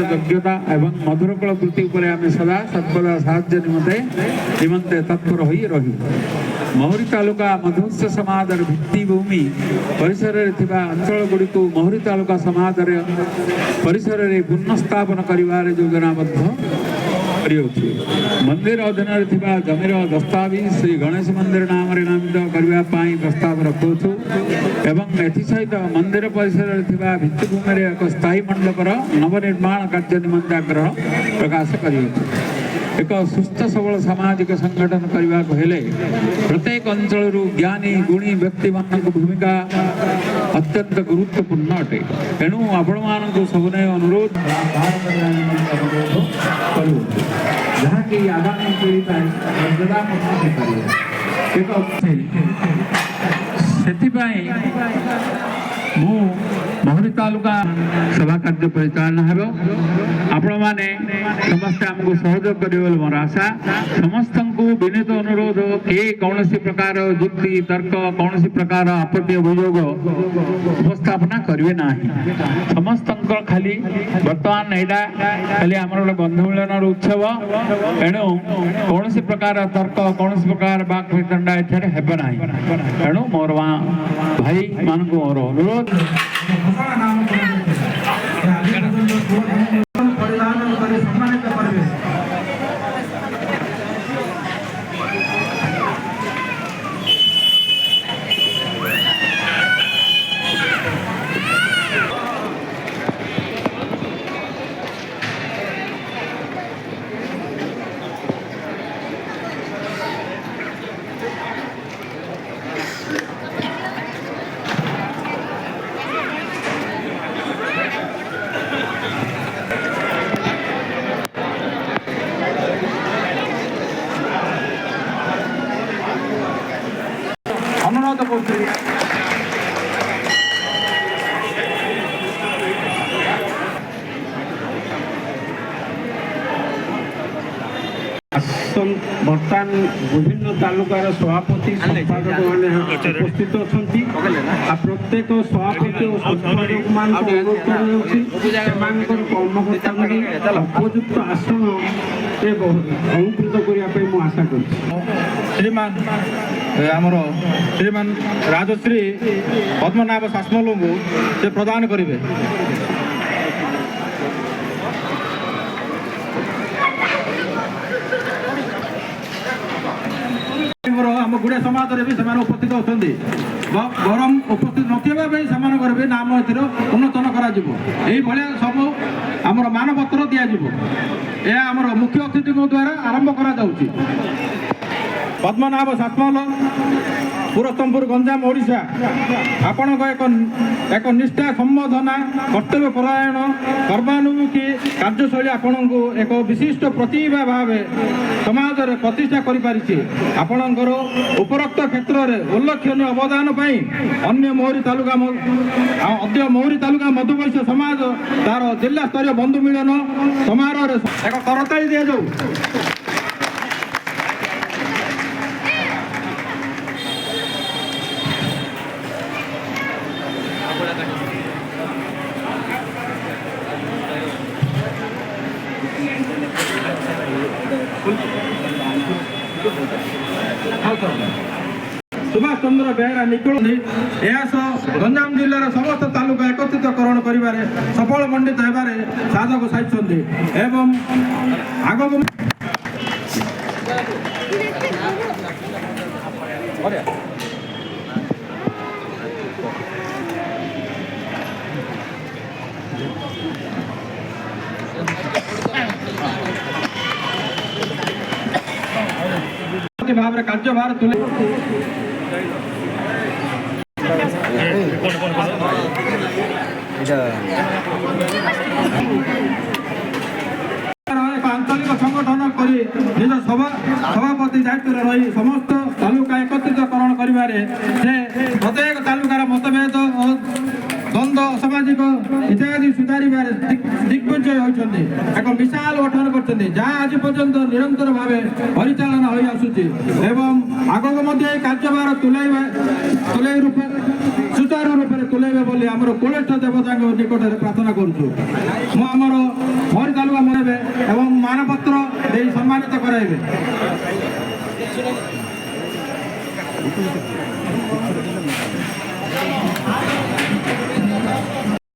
योग्यता एवं मधुरकल वृत्ति उपरे आम सदा सर्वदा साहाय्य निमंते तत्पर हो रही महुरी तालुका मधुस्य समाज भित्तिभूमि परिसर अंचल गुड़ी को महुरी तालुका समाज परिसर में पुनर्स्थापन कर योजनाबद्ध मंदिर अधीन जमीर दस्तावेज श्री गणेश मंदिर नाम नामित करने प्रस्ताव रखुचु एवं एसहित मंदिर परिसर भित्तिभूमि एक स्थायी मंडपर नवनिर्माण कार्य निमंते आग्रह प्रकाश कर एक सुस्थ सबल सामाजिक संगठन करने को हेले प्रत्येक अंचल ज्ञानी गुणी व्यक्ति मान भूमिका अत्यंत गुरुत्वपूर्ण अटे तेणु आपण मान सबने अनुरोध जहाँकि आगामी पीढ़ी मु महुरी तालुका सभा कार्य परिचालन हेब आपण मैंने समस्ते आमको सहयोग करेंगे मोर आशा समस्त को विनीत अनुरोध किए कौन प्रकार युक्ति तर्क कौन प्रकार आपत्ति अभियोग उपस्थापना करेंगे ना समस्त खाली बर्तमान यहाँ खाली आम गोटे बंधु मिलन उत्सव एणु कौन प्रकार तर्क कौन प्रकार बाक वितंडा एठारे हेब ना तेणु मोर भाई मान को मोर अनुरोध अनुरोध कर बर्तमान विभिन्न तालुकार सभापति संपादक मैंने उपस्थित अच्छा प्रत्येक सभापति और संपादक मान अनुरोध कर्मकर्ता उपयुक्त आसन अलंकृत करने मुझे आशा कर श्रीमान राजश्री पद्मनाभ शासमल को से प्रदान करेंगे आम गुड़िया समाज भी उपस्थित अच्छा गरम उपस्थित नथिबा भी नाम उन्नतन कर सब आम मानपत्र दि आम मुख्य अतिथि द्वारा आरंभ कर पद्मनाभ शासमल पुरस्तमपुर गंजाम ओडिशा आपण एक निष्ठा संबोधना कर्तव्य परायण कर्मानुमुखी कार्यशैली आपण को एक विशिष्ट प्रतिभा भाव समाज में प्रतिष्ठा कर उपरोक्त क्षेत्र में उल्लेखनीय अवदान अन्य महुरी तालुका मधुवैश्य समाज तार जिला स्तरीय बंधु मिलन समारोह एक करताली दि जाऊ सुभाष चंद्र बेहरा निकल गंजाम जिलार समस्त तालुका एकत्रितकरण कर सफल मंडित होबार साधक साजिशंती एवं आगक भाव कार्यभार तुले आंचलिक संगठन कर निज सभापति दायित्व रही समस्त तालुका एकत्रितकरण कर प्रत्येक तालुकार मतभेद और द्वंद्व ସାମାଜିକ ଇତ୍ୟାଦି ସୁଧାରିବାରେ ଦିଗ୍ବିଜୟ ହୋଇଛନ୍ତି ଏକ ବିଶାଳ ଗଠନ କରିଛନ୍ତି ଯାହା ଆଜି ପର୍ଯ୍ୟନ୍ତ ନିରନ୍ତର ଭାବେ ପରିଚାଳନା ହୋଇ ଆସୁଛି ଏବଂ ଆଗକୁ ମଧ୍ୟ ଏହି କାର୍ଯ୍ୟଭାର ତୁଲେଇ ରୂପେ ସୁଚାରୁ ରୂପରେ ତୁଲେଇବେ ବୋଲି ଆମର କୁଳେଷ୍ଠ ଦେବତାଙ୍କ ନିକଟରେ ପ୍ରାର୍ଥନା କରୁଛୁ। ମୁଁ ଆମର ଭରି ତାଲୁକା ମନେଇବେ ଏବଂ ମାନପତ୍ର ଦେଇ ସମ୍ମାନିତ କରାଇବେ।